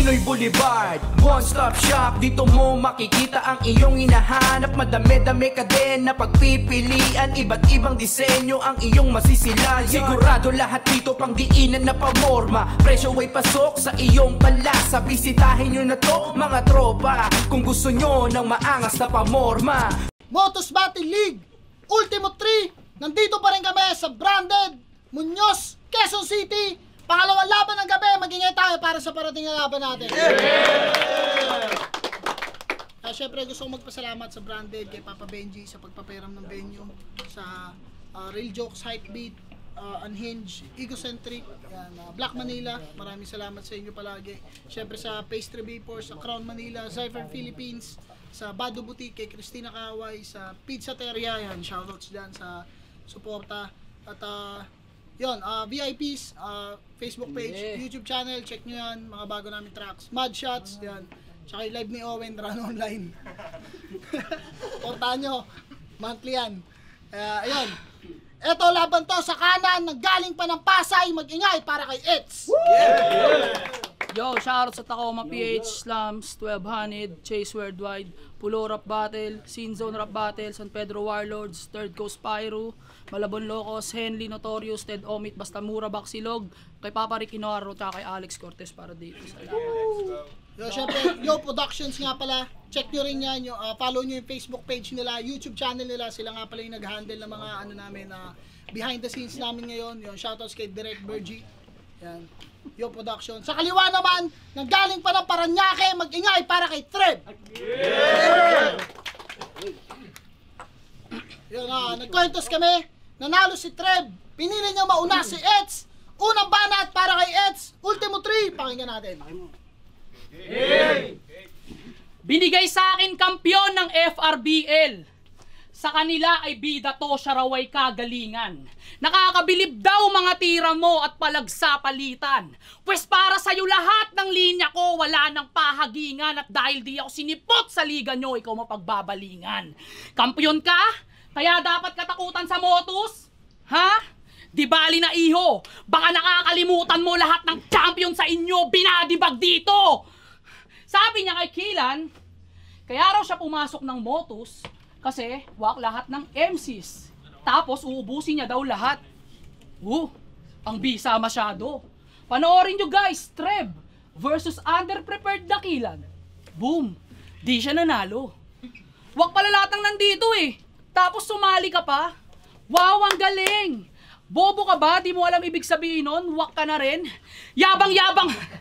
Pinoy Boulevard, one-stop shop. Dito mo makikita ang iyong hinahanap. Madami-dami ka din na pagpipilian. Iba't ibang disenyo ang iyong masisilayan. Sigurado lahat dito pang diinan na pamorma. Presyo ay pasok sa iyong palasa. Bisitahin nyo na to mga tropa kung gusto nyo ng maangas na pamorma. Motos Battle League Ultimo 3. Nandito pa rin kami sa Branded Muñoz, Quezon City. Pangalawang laban ng gabi, magingay tayo para sa parating na laban natin. Syempre gusto kong magpasalamat sa Branded, kay Papa Benji sa pagpapahiram ng venue, sa Real Jokes, Hypebeat, Unhinged, Egocentric, yan, Black Manila. Maraming salamat sa inyo palagi. Syempre sa Pastry Vapor, sa Crown Manila, Zypher Philippines, sa Bado Boutique, kay Christina Kaway, sa Pizza Teria, yan, shoutouts dyan sa suporta. At yun, VIPs, Facebook page, YouTube channel, check nyo yan, mga bago namin tracks. Mad Shots, yan. Tsaka yung live ni Owen, Run Online. Portahan nyo, monthly yan. Ayun. Eto, laban to sa kanan, nanggaling pa ng Pasay, mag-ingay para kay It's. Yo, shoutout sa Tacoma PH, Slums, 1200, Chase Worldwide, Pulo Rap Battle, Scene Zone Rap Battle, San Pedro Warlords, Third Coast Pyro, Malabon Locos, Henley Notorious, Ted Omit, Basta Mura Baksilog, kay Papa Rick Inoaro, tsaka kay Alex Cortez para dito. Salamat. Yo, syempre, Yo Productions nga pala, check nyo rin yan, follow nyo yung Facebook page nila, YouTube channel nila, sila nga pala yung nag-handle ng mga ano namin, behind the scenes namin ngayon. Yung shoutouts kay Direct Bergie, yan, Yo Productions. Sa kaliwa naman, nanggaling pa ng Paranaque, mag-ingay para kay Treb. Yun, nagkwentos kami, nanalo si Treb, pinili niya mauna si Eds, unang banat para kay Eds, Ultimo 3, pakinggan natin. Binigay sa akin kampyon ng FRBL. Sa kanila ay bida to, siya raw ay kagalingan. Nakakabilib daw mga tira mo at palagsa palitan. Pwes para sa'yo lahat ng linya ko, wala ng pahagingan. At dahil di ako sinipot sa liga nyo, ikaw mapagbabalingan. Kampyon ka? Kaya dapat katakutan sa motos? Ha? Di bali na iho, baka nakakalimutan mo lahat ng champion sa inyo, binadibag dito! Sabi niya kay Kilan, kaya raw siya pumasok ng motos kasi wak lahat ng MCs. Tapos uubusin niya daw lahat. Ang bisa masyado. Panoorin nyo guys, Treb versus underprepared na Kilan. Boom! Di siya nanalo. Wak pala lahat ng nandito eh. Tapos sumali ka pa. Wow, ang galing! Bobo ka ba? Di mo alam ibig sabihin nun? Wak ka na rin? Yabang-yabang!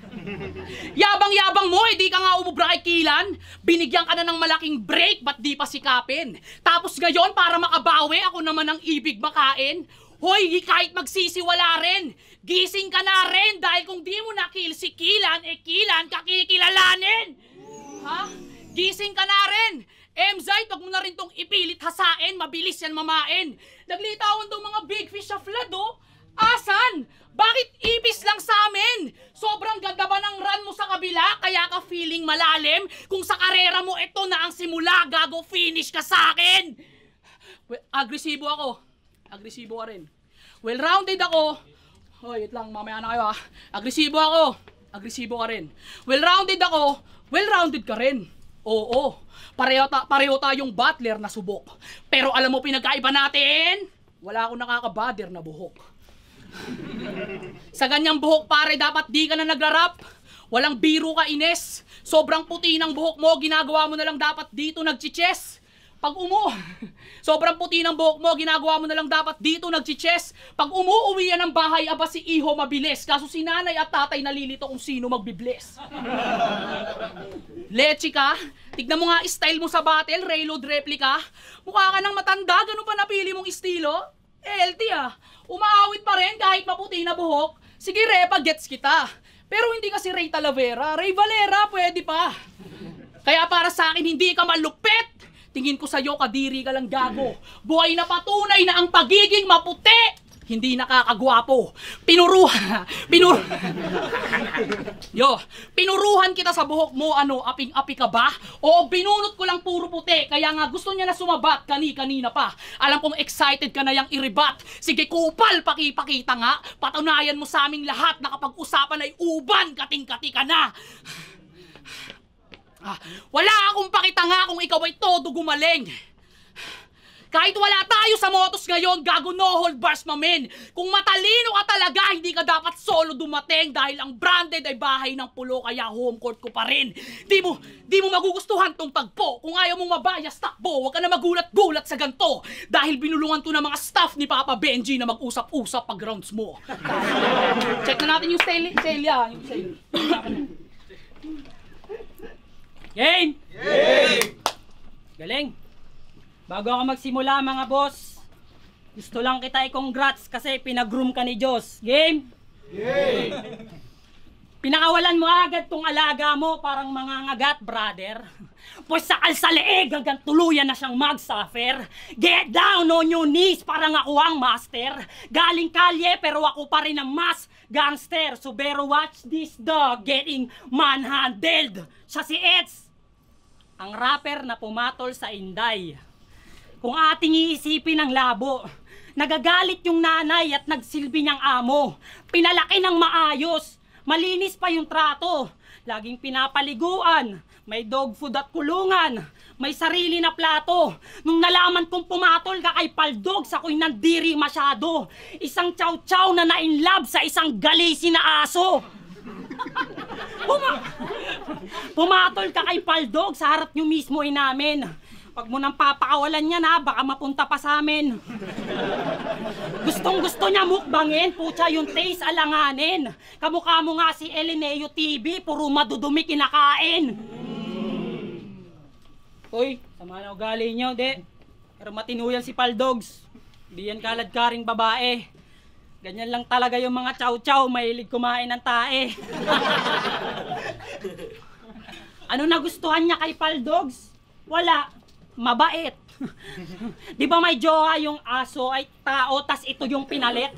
Yabang-yabang mo, di ka nga umubra kay Kilan. Binigyan ka na ng malaking break, ba't di pa sikapin? Tapos ngayon, para makabawi, ako naman ang ibig makain. Hoy, kahit magsisiwala rin, gising ka na rin dahil kung di mo na-kill si Kilan, Kilan kakikilalanin! Ha? Gising ka na rin! Emzay, wag mo na rin tong ipilit hasain, mabilis yan mamain. Naglitawan tong mga big fish sa flood, oh. Asan? Bakit ipis lang sa amin? Sobrang ganda ba ng run mo sa kabila, kaya ka feeling malalim? Kung sa karera mo, ito na ang simula, gago finish ka sa akin. Well, agresibo ako. Agresibo ka rin. Well-rounded ako. Hoy, wait lang, mamaya na kayo ha. Agresibo ako. Agresibo ka rin. Well-rounded ako. Well-rounded ka rin. Oo. Pareho tayong battler na subok. Pero alam mo pinagkaiba natin? Wala akong nakakabader na buhok. Sa ganyang buhok pare, dapat di ka na nagrarap. Walang biro ka, Ines. Sobrang puti ng buhok mo, ginagawa mo na lang dapat dito nagchiches. Sobrang puti ng buhok mo, ginagawa mo na lang dapat dito nagchiches. Pag umuuwi yan ng bahay, aba si Iho mabilis. Kaso si nanay at tatay nalilito kung sino magbibless. Leche ka? Tignan mo nga style mo sa battle, reload replica. Mukha ka ng matanda, ganun pa napili mong estilo? LT umaawit pa rin kahit maputi na buhok. Sige Repa, gets kita. Pero hindi kasi Ray Talavera, Ray Valera, pwede pa. Kaya para sa akin, hindi ka malupit. Tingin ko sa'yo, kadiri ka lang gago. Buhay na patunay na ang pagiging maputi hindi nakakagwapo. Pinuruhan kita sa buhok mo, aping-api ka ba? O binunot ko lang puro puti, kaya nga gusto niya na sumabat kanina pa. Alam kong excited ka na yang iribat. Sige kupal, pakipakita nga. Patunayan mo sa aming lahat na kapag usapan ay uban, kating-kati ka na. Wala akong pakitanga kung ikaw ay todo gumaling. Kahit wala tayo sa motos ngayon, gago no hold bars mamen. Kung matalino ka talaga, hindi ka dapat solo dumating dahil ang branded ay bahay ng pulo kaya home court ko pa rin. Di mo magugustuhan tong tagpo. Kung ayaw mong mabayas, takbo. Huwag ka na magulat-gulat sa ganto. Dahil binulungan to ng mga staff ni Papa Benji na mag-usap-usap pag rounds mo. Check na natin yung sale ah. Yung sale. Game! Galing! Bago ako magsimula mga boss, gusto lang kita i-congrats kasi pinag-groom ka ni Diyos. Game? Pinakawalan mo agad tong alaga mo parang mangangagat, brother. Pues sakal sa leeg hanggang tuluyan na siyang mag-suffer. Get down on your knees parang ako ang master. Galing kalye pero ako pa rin ang mas gangster. So better watch this dog getting manhandled. Siya si Eds, ang rapper na pumatol sa Inday. Kung ating iisipin ang labo, nagagalit yung nanay at nagsilbi niyang amo. Pinalaki ng maayos, malinis pa yung trato. Laging pinapaliguan, may dog food at kulungan, may sarili na plato. Nung nalaman kong pumatol ka kay Paldogs, ako'y nandiri masyado. Isang chow-chow na na-inlove sa isang galisi na aso. Pumatol ka kay Paldogs, sa harap nyo mismo ay namin. Pag mo nang papakawalan niya na, baka mapunta pa sa amin. Gustong gusto niya mukbangin, putya yung taste alanganin. Kamukha mo nga si Elineo TV, puro madudumi kinakain. Uy, sama na ugali niyo, de. Pero matinuyan si Paldogs. Di yan kalad-karing babae. Ganyan lang talaga yung mga chow-chow, mahilig kumain ng tae. Ano nagustuhan niya kay Paldogs? Wala. Mabait. Di ba may jowa yung aso ay tao, tas ito yung pinalit?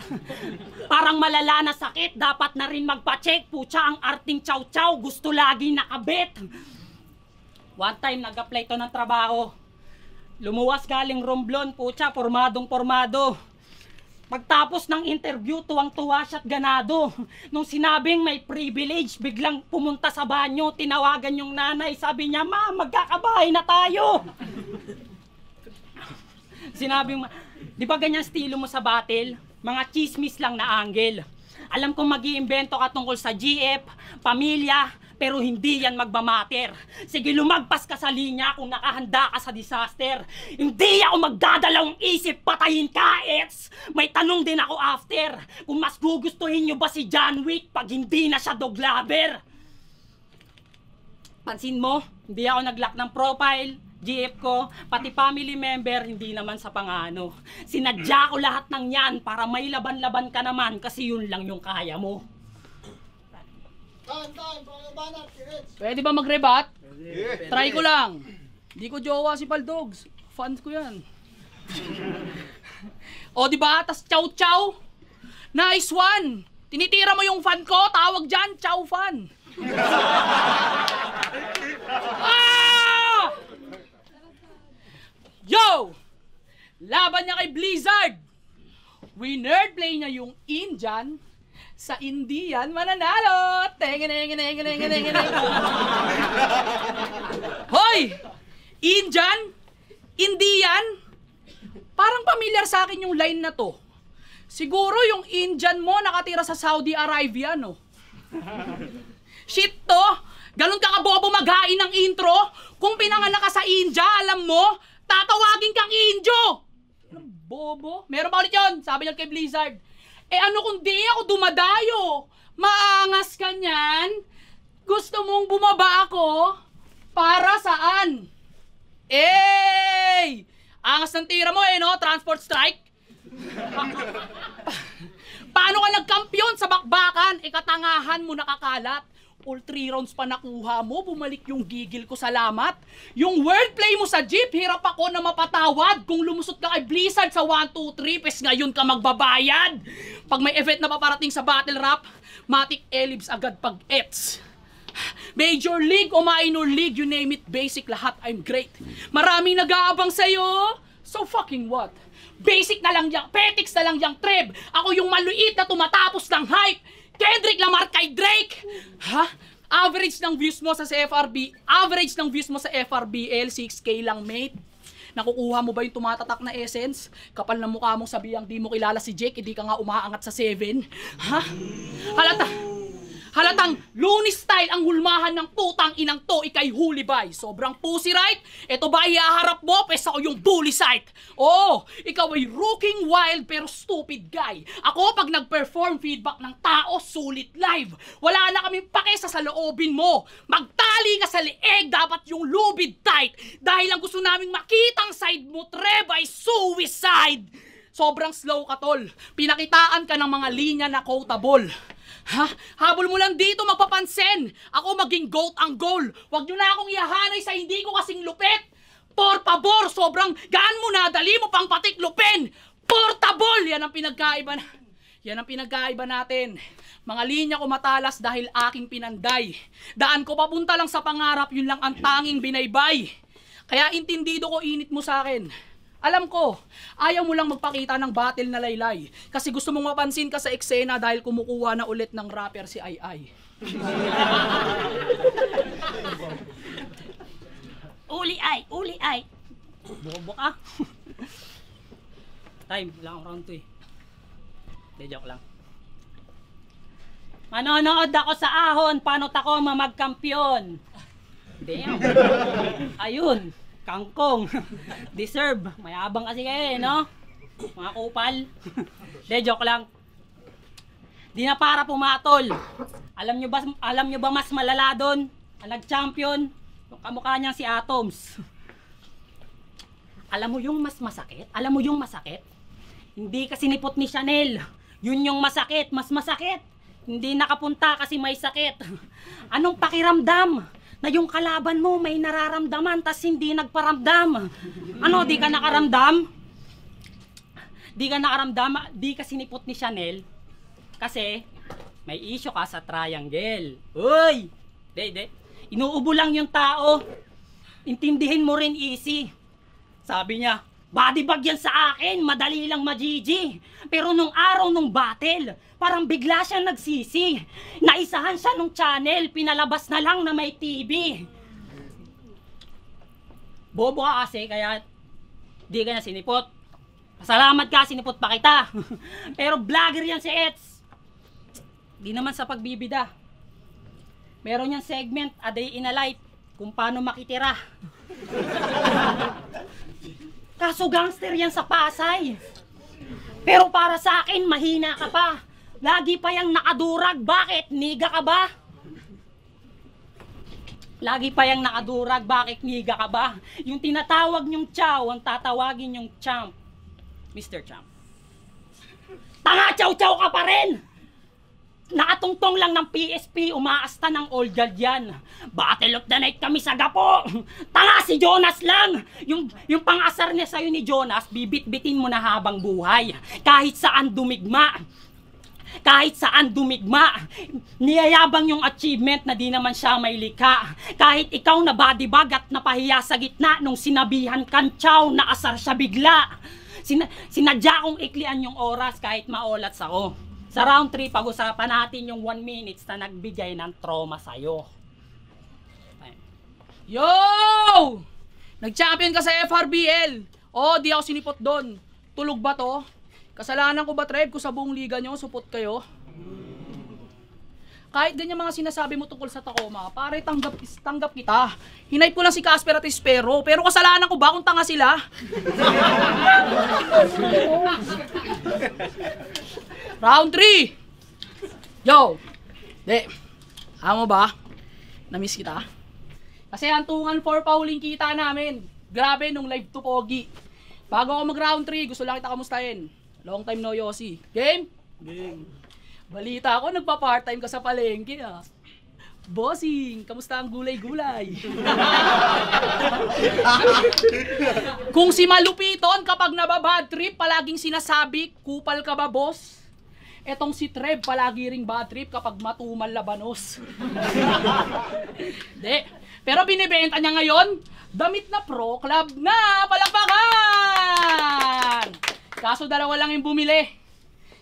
Parang malala na sakit, dapat na rin magpa-check. Putya, ang arting chow-chow, gusto lagi nakabit. One time, nag-apply to ng trabaho. Lumuwas galing Romblon, putya, pormadong-pormado. Pagtapos ng interview, tuwang-tuwa siya't ganado. Nung sinabing may privilege, biglang pumunta sa banyo, tinawagan yung nanay, sabi niya, "Ma, magkakabahay na tayo." Sinabing, di ba ganyan estilo mo sa battle? Mga chismis lang na angle. Alam kong mag-iimbento ka tungkol sa GF, pamilya, pero hindi yan magbamater. Sige, lumagpas ka sa linya kung nakahanda ka sa disaster. Hindi ako magdadalawang isip, patayin ka, Eds. May tanong din ako after. Kung mas gugustuhin nyo ba si John Wick pag hindi na siya dog lover? Pansin mo, hindi ako nag-lock ng profile. GF ko, pati family member, hindi naman sa pangano. Sinadya ko lahat ng yan para may laban-laban ka naman kasi yun lang yung kaya mo. Pwede ba mag-rebat? Try ko lang. Di ko jowa si Paldogs. Fans ko yan. O diba? Tas chow-chow. Nice one. Tinitira mo yung fan ko. Tawag dyan, chow fan. Ah! Yo! Laban niya kay Blizzard. Winner play niya yung Indian. Sa Indian, mananalo! Hoy! Indian? Parang familiar sa akin yung line na to. Siguro yung Indian mo nakatira sa Saudi Arabia, no? Shit to! Ganun ka kabobo maghain ng intro? Kung pinanganak ka sa India, alam mo, tatawagin kang Indio! Bobo? Meron pa ulit yun, sabi niya kay Blizzard. Eh ano kung di ako dumadayo? Maangas ka niyan? Gusto mong bumaba ako? Para saan? Eh! Angas ng tira mo no? Transport strike? Paano ka nagkampiyon sa bakbakan? Katangahan mo nakakalat. All 3 rounds pa nakuha mo, bumalik yung gigil ko, salamat. Yung wordplay mo sa jeep, hirap ako na mapatawad. Kung lumusot ka kay Blizzard sa 1, 2, 3, pes ngayon ka magbabayad. Pag may event na paparating sa battle rap, matik elibs agad pag ets. Major League o Minor League, you name it, basic lahat, I'm great. Maraming nag-aabang sa'yo, so fucking what? Basic na lang yang, petics na lang yang treb. Ako yung maluit na tumatapos ng hype. Kendrick Lamar kay Drake! Ha? Average ng views mo sa FRBL 6K lang, mate. Nakukuha mo ba yung tumatatak na essence? Kapal na mukha mong sabihang di mo kilala si Jake, hindi ka nga umaangat sa 7. Ha? Halatang Looney style ang hulmahan ng putang inang to, ikay huli bay. Sobrang pussy right? Ito ba iaharap mo? Pesa ko yung bully site. Oo, ikaw ay rooking wild pero stupid guy. Ako pag nag-perform feedback ng tao, sulit live. Wala na kaming pake sa loobin mo. Magtali ka sa leeg, dapat yung lubid tight. Dahil ang gusto naming makitang side mo, Treb, ay suicide. Sobrang slow ka, tol. Pinakitaan ka ng mga linya na quotable. Ha? Habol mo lang dito, magpapansin. Ako maging GOAT ang goal. Huwag nyo na akong ihahanay sa hindi ko kasing lupit. Por favor, sobrang gaan mo na, dali mo pang patiklupin. Portable! Yan ang pinagkaiba natin. Mga linya ko matalas dahil aking pinanday. Daan ko papunta lang sa pangarap, yun lang ang tanging binaybay. Kaya intindido ko init mo sa akin. Alam ko, ayaw mo lang magpakita ng battle na laylay. Kasi gusto mong mapansin ka sa eksena dahil kumukuha na ulit ng rapper si Ai. Uli ay. Bobo ka. Time, lang round 2 eh. De, joke lang. Manonood ako sa ahon, paano tako mamagkampiyon? Damn. Ayun. Kangkong. Deserve. Mayabang kasi kayo eh, no? Mga kupal. De, joke lang. Di na para pumatol. Alam nyo ba mas malala doon? Ang nag-champion, yung kamukha niyang si Atoms. Alam mo yung mas masakit? Hindi kasi nipot ni Chanel. Yun yung masakit, mas masakit. Hindi nakapunta kasi may sakit. Anong pakiramdam na yung kalaban mo may nararamdaman tas hindi nagparamdam? Ano, di ka nakaramdam? Di ka sinipot ni Chanel kasi may issue ka sa triangle. Uy! De. Inuubo lang yung tao. Intindihin mo rin easy. Sabi niya, body bag yan sa akin, madali lang majiji. Pero nung araw nung battle, parang bigla siya nagsisi. Naisahan siya nung channel, pinalabas na lang na may TV. Bobo ka kasi, kaya di ka na sinipot. Salamat ka, sinipot pa kita. Pero vlogger yan si Eds. Di naman sa pagbibida. Meron niyang segment, A Day in a Life, kung paano makitira. Kaso gangster yan sa Pasay. Pero para sa akin, mahina ka pa. Lagi pa yang nakadurag. Bakit? Niga ka ba? Bakit niga ka ba? Yung tinatawag nyong chow, ang tatawagin nyong champ. Mr. Champ. Tanga, chow-chow ka pa rin! Nakatungtong lang ng PSP, umaasta ng old guard yan. Battle of the night kami sa Gapo. Tanga, si Jonas lang. Yung pang-asar niya sa'yo ni Jonas, bibit-bitin mo na habang buhay. Kahit saan dumigma. Niyayabang yung achievement na di naman siya may likha. Kahit ikaw na bodybag at napahiya sa gitna nung sinabihan kang chow, naasar siya bigla. Sinadya kong iklian yung oras kahit maulat ako. Sa round 3, pag-usapan natin yung 1 minutes na nagbigay ng trauma sa'yo. Yo! Nag-champion ka sa FRBL. Oh, di ako sinipot doon. Tulog ba to? Kasalanan ko ba, Trev, kung sa buong liga nyo, supot kayo? Kahit ganyan mga sinasabi mo tungkol sa Tacoma, pare, tanggap kita. Hinay ko lang si Casper at Espero, pero kasalanan ko ba kung tanga sila? Round 3! Yo! De, alam mo ba? Namiss kita. Kasi hantungan 4 pa huling kita namin. Grabe nung live to Pogi. Bago ako mag round 3, gusto lang kita kamustahin. Long time no Yossi. Game? Game. Balita ako, nagpa-part-time ka sa palengke ah. Bossing, kamusta ang gulay-gulay? Kung si Malupiton kapag nababad trip, palaging sinasabi, kupal ka ba boss? Etong si Trev, palagi ring bad trip kapag matumal labanos. De, pero binibenta niya ngayon, damit na pro club na, palakpakan! Kaso dalawa lang yung bumili.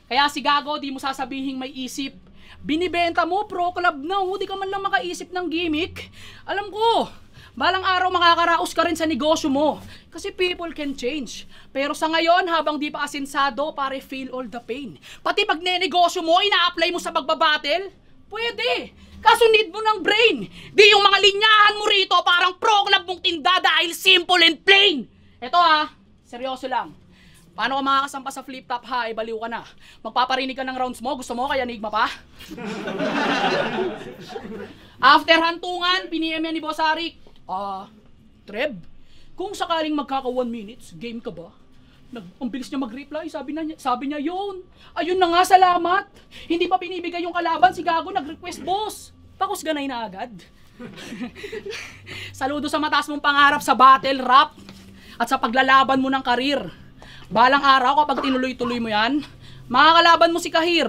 Kaya si Gago, di mo sasabihing may isip. Binibenta mo, pro club na, di ka man lang makaisip ng gimmick. Alam ko, balang araw makakaraos ka rin sa negosyo mo. Kasi people can change. Pero sa ngayon, habang di pa asensado, pare feel all the pain. Pati pag nenegosyo mo, ina-apply mo sa pagbabattle, pwede. Kaso need mo ng brain. Di yung mga linyahan mo rito parang pro club mong tinda dahil simple and plain. Eto seryoso lang. Paano ka makakasampa sa flip top ha? Baliw ka na. Magpaparinig ka ng rounds mo. Gusto mo kaya nigma pa? After hantungan, piniem yan ni Boss Arik. Treb, kung sakaling magkaka 1 minutes, game ka ba? Ang bilis niya mag-reply, sabi niya yun. Ayun na nga, salamat. Hindi pa binibigay yung kalaban, si Gago nag-request, boss. Pakusganay na agad. Saludo sa mataas mong pangarap sa battle rap at sa paglalaban mo ng karir. Balang araw kapag tinuloy-tuloy mo yan, makakalaban mo si Kahir.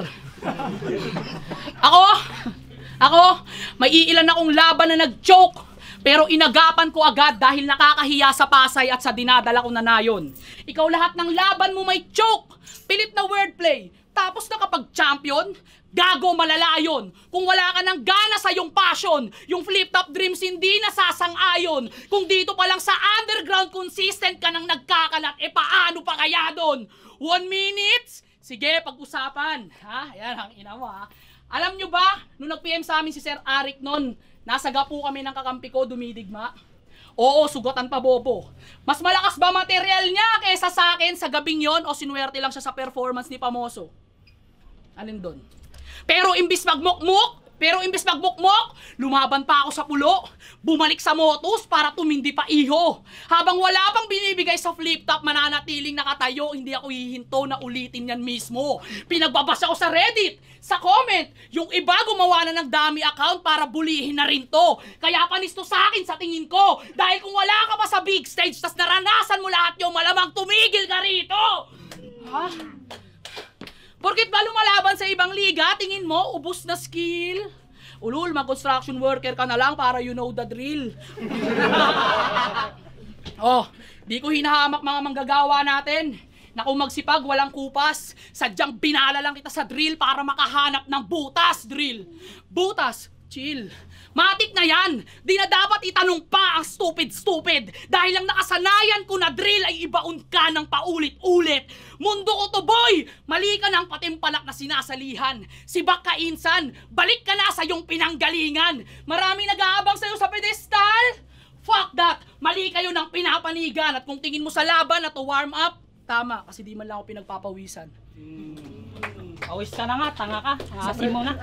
Ako, may iilan akong laban na nag-choke. Pero inagapan ko agad dahil nakakahiya sa Pasay at sa dinadala ko na nayon. Ikaw lahat ng laban mo may choke, pilit na wordplay, tapos nakapag-champion, gago malala yun. Kung wala ka ng gana sa yung passion, yung flip-top dreams hindi nasasang-ayon. Kung dito pa lang sa underground consistent ka nang nagkakalat, paano pa kaya doon? 1 minute? Sige, pag-usapan. Yan ang ina mo Alam nyo ba, nung nag-PM sa amin si Sir Arik nun, nasaga po kami ng kakampi ko, dumidigma. Oo, sugatan pa bobo. Mas malakas ba material niya kaysa sa akin sa gabing yon o sinuwerte lang siya sa performance ni Pamoso? Alin doon? Pero imbis magmukmuk, lumaban pa ako sa pulo. Bumalik sa motos para tumindi pa iho. Habang wala pang binibigay sa flip top, mananatiling nakatayo, hindi ako hihinto na ulitin yan mismo. Pinagbabasa ko sa Reddit, sa comment, yung iba gumawa na ng dummy account para bulihin na rin to. Kaya panisto sa akin sa tingin ko. Dahil kung wala ka pa sa big stage, tas naranasan mo lahat yung malamang tumigil ka rito. Porkit ba lumalaban sa ibang liga, tingin mo, ubos na skill? Ulul, mag-construction worker ka na lang para you know the drill. Di ko hinahamak mga manggagawa natin. Na kung magsipag, walang kupas. Sadyang binala lang kita sa drill para makahanap ng butas, drill. Butas, chill. Matik na yan! Di na dapat itanong pa ang stupid. Dahil ang nakasanayan ko na drill ay ibaon ka ng paulit-ulit. Mundo ko to boy! Mali ka ng patimpalak na sinasalihan. Sibak ka insan, balik ka na sa iyong pinanggalingan. Marami nag-aabang sa'yo sa pedestal. Fuck that! Mali kayo ng pinapanigan. At kung tingin mo sa laban na to warm up, tama, kasi di man lang ako pinagpapawisan. Pawis ka na nga, tanga ka. Asin mo na.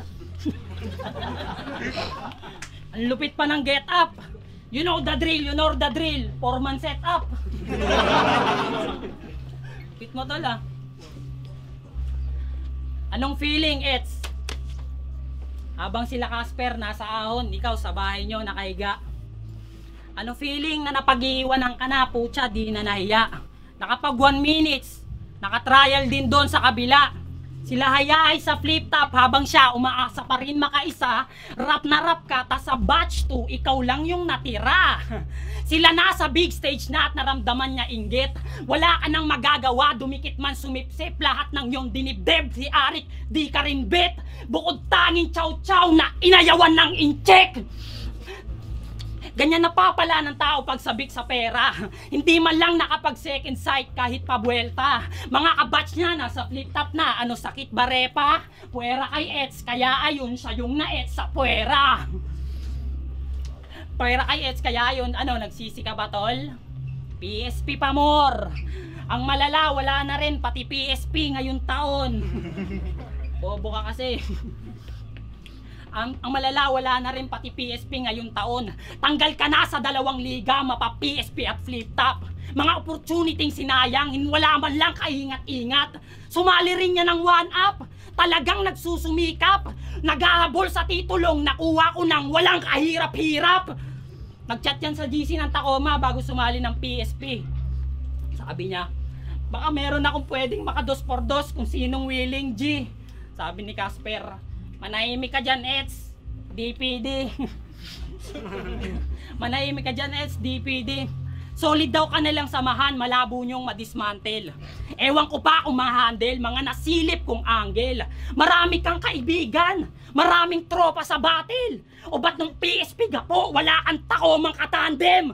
Ang lupit pa ng get up. You know the drill. 4-man set up. Lupit mo tol Anong feeling, Eds? Habang sila Casper nasa ahon, ikaw sa bahay nyo nakahiga. Anong feeling na napag-iiwanan ka na, putya, di na nahiya? Nakapag 1 minutes, nakatrial din doon sa kabila. Sila hayay sa flip top habang siya umaasa pa rin makaisa. Rap na rap ka, tas sa batch 2, ikaw lang yung natira. Sila nasa big stage na at naramdaman niya inggit. Wala ka nang magagawa, dumikit man sumipsip. Lahat ng yung dinibdib, si Arik, di ka rin bit. Bukod tanging chow-chow na inayawan ng incheck. Ganyan napapala ng tao pag sabik sa pera. Hindi man lang nakapag second sight kahit pabuelta. Mga kabatch niya nasa flip top na. Ano sakit ba repa? Puwera kay Eds, kaya ayun siya yung na-Eds sa puwera. Puwera kay Eds, kaya ayun, nagsisi ka ba tol? PSP pa more. Ang malala, wala na rin, pati PSP ngayong taon. Bobo ka kasi. Ang malala, wala na rin pati PSP ngayong taon. Tanggal ka na sa 2 liga, mapa PSP at flip top. Mga opportunity sinayang, wala man lang kaingat-ingat. Sumali rin niya ng 1-up. Talagang nagsusumikap. Naghahabol sa titulong, nakuha ko ng walang kahirap-hirap. Nagchat yan sa GC ng Tacoma bago sumali ng PSP. Sabi niya, baka meron akong pwedeng maka-2 for 2 kung sinong willing, G. Sabi ni Casper, manahimik ka dyan, Eds. DPD. Manahimik ka dyan, Eds. DPD. Solid daw ka nilang samahan, malabo nyong madismantle. Ewan ko pa kung ma-handle, mga nasilip kong angle. Marami kang kaibigan, maraming tropa sa battle. O ba't nung PSP gapo, wala kang takomang katandem?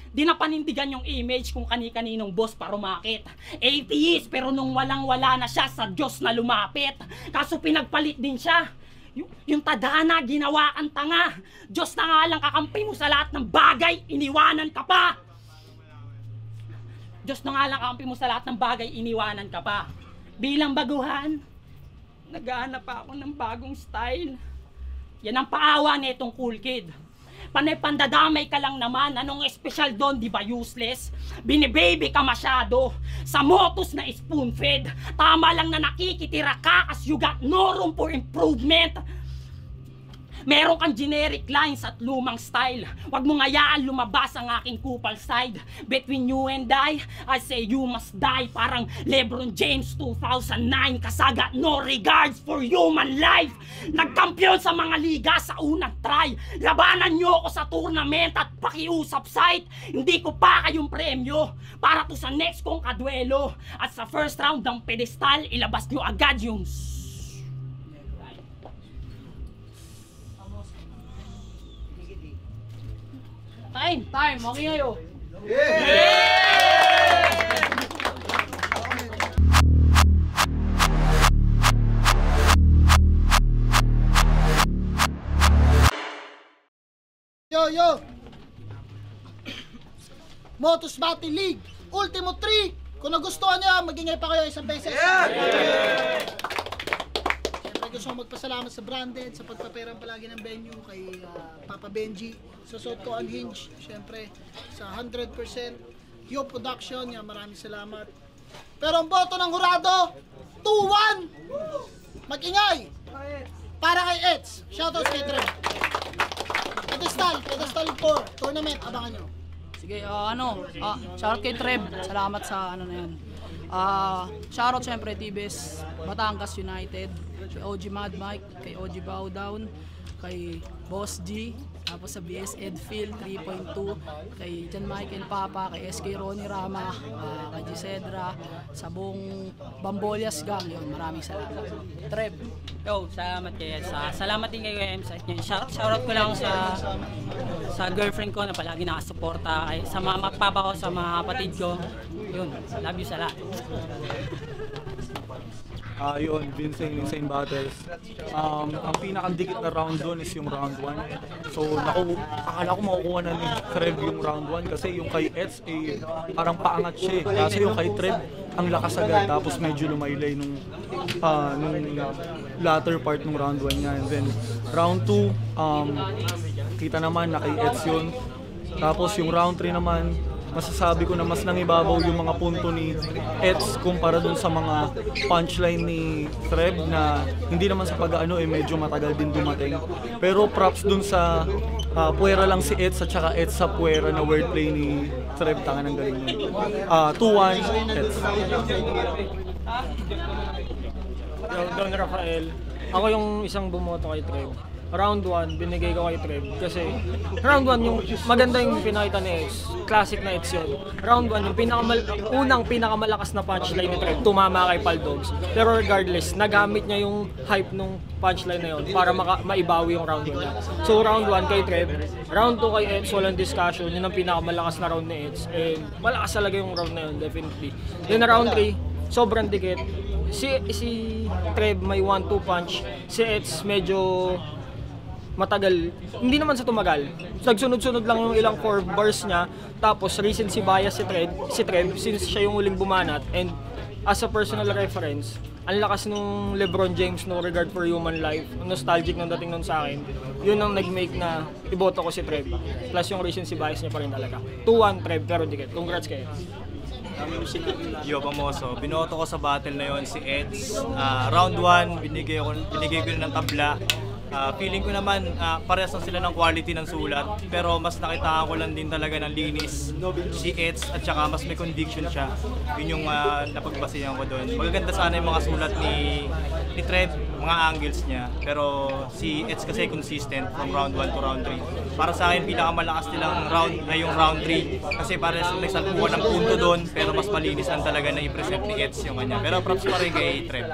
Di na panindigan yung image kung kani-kaninong boss pa rumakit. Atheist, pero nung walang-wala na siya, sa Diyos na lumapit. Kaso pinagpalit din siya. Yung tadhana, ginawa kang tanga. Diyos na nga lang kakampi mo sa lahat ng bagay, iniwanan ka pa. Diyos na nga lang kakampi mo sa lahat ng bagay, iniwanan ka pa. Bilang baguhan, naghahanap pa ako ng bagong style. Yan ang paawa nitong cool kid. Panay pandadamay ka lang naman, anong espesyal doon, di ba useless? Binibaby ka masyado, sa motos na spoon fed. Tama lang na nakikitira ka as you got no room for improvement. Meron kang generic lines at lumang style. Huwag mong hayaan lumabas ang aking kupal side. Between you and I say you must die. Parang Lebron James 2009. Kasaga, no regards for human life. Nagkampiyon sa mga liga sa unang try. Labanan nyo ako sa tournament at pakiusap site. Hindi ko pa kayong premyo para to sa next kong kadwelo. At sa first round ng pedestal, ilabas nyo agad yung Time, okay ngayon. Yo! Motos Battle League Ultimo 3. Kung nagustuhan nyo, mag-ingay pa kayo isang beses. Siyempre gusto kong magpasalamat sa Branded sa pagpaperang palagi ng venue, kay Papa Benji, sa Soto Unhinged, siyempre sa 100% Yo Production, maraming salamat. Pero ang boto ng hurado, 2-1. Mag-ingay para kay Eds. Shoutouts kay Dre. Pedestal 4 tournament, abangan nyo. Sige, shoutout kay Trev. Salamat sa ano na yan. Shoutout syempre TBS Batangas United, kay OG Mad Mike, kay OG Bowdown, kay Boss G, tapos sa BS Edfield 3.2, kay John Michael Papa, kay SK Ronnie Rama, kay Gisedra, sa buong Bambolias gang. Yun, maraming salamat. Trev. Yo, salamat kay Edsa. Salamat din kay M sa inyo. Shoutout ko lang sa girlfriend ko na palagi nakasuporta, sa mga papa ko, sa mga kapatid ko. Yun, love you sa lahat. Yun, Insane Battles. Ang pinakandikit na round doon is yung round 1. So, akala ko makukuha na ni Trev yung round 1 kasi yung kay Eds parang paangat siya. Kasi yung kay Trev, ang lakas agad, tapos medyo lumaylay nung latter part ng round 1 niya. And then, round 2, kita naman na kay Eds yun. Tapos yung round 3 naman, masasabi ko na mas nangibabaw yung mga punto ni Eds kumpara dun sa mga punchline ni Trev na hindi naman sa pag-ano medyo matagal din dumating. Pero props dun sa puwera lang si Eds at saka Eds sa puwera na wordplay ni Trev, tanga ng galing yun. 2-1 Eds. Don Rafael, ako yung isang bumoto kay Trev. Round 1, binigay ko kay Trev kasi round 1 yung maganda yung pinakita ni Eds, classic na Eds yun. Round 1 yung unang pinakamalakas na punchline ni Trev, tumama kay Paldogs. Pero regardless, nagamit niya yung hype nung punchline na yun para maibawi yung round 1 niya. So round 1 kay Trev, round 2 kay Eds, walang discussion, yun ang pinakamalakas na round ni Eds. And malakas talaga yung round na yun, definitely. Then round 3, sobrang dikit. Si Trev may 1-2 punch, si Eds medyo matagal, hindi naman sa tumagal. Nagsunod-sunod lang yung ilang 4 bars niya, tapos recency bias si Trev since siya yung huling bumanat. And as a personal reference, ang lakas nung Lebron James, no regard for human life, nostalgic nung dating nun sa akin, yun ang nag-make na iboto ko si Trev. Plus yung recency bias niya pa rin talaga. 2-1 Trev, pero dikit. Congrats kayo. Yo Pamoso, binoto ko sa battle na yon si Eds. Round 1, binigay ko ng tabla. Feeling ko naman, parehas lang sila ng quality ng sulat. Pero mas nakitaan ko lang din talaga ng linis si Eds at saka mas may conviction siya. Yun yung napagbasihan ko doon. Magaganda sana yung mga sulat ni Trev, mga angles niya. Pero si Eds kasi consistent from round 1 to round 3. Para sa akin, pinakamalakas nilang round ay yung round 3. Kasi parehas nagsalpuan ng punto doon, pero mas malinis lang talaga na i-present ni Eds yung kanya. Pero props pa rin kay Trev.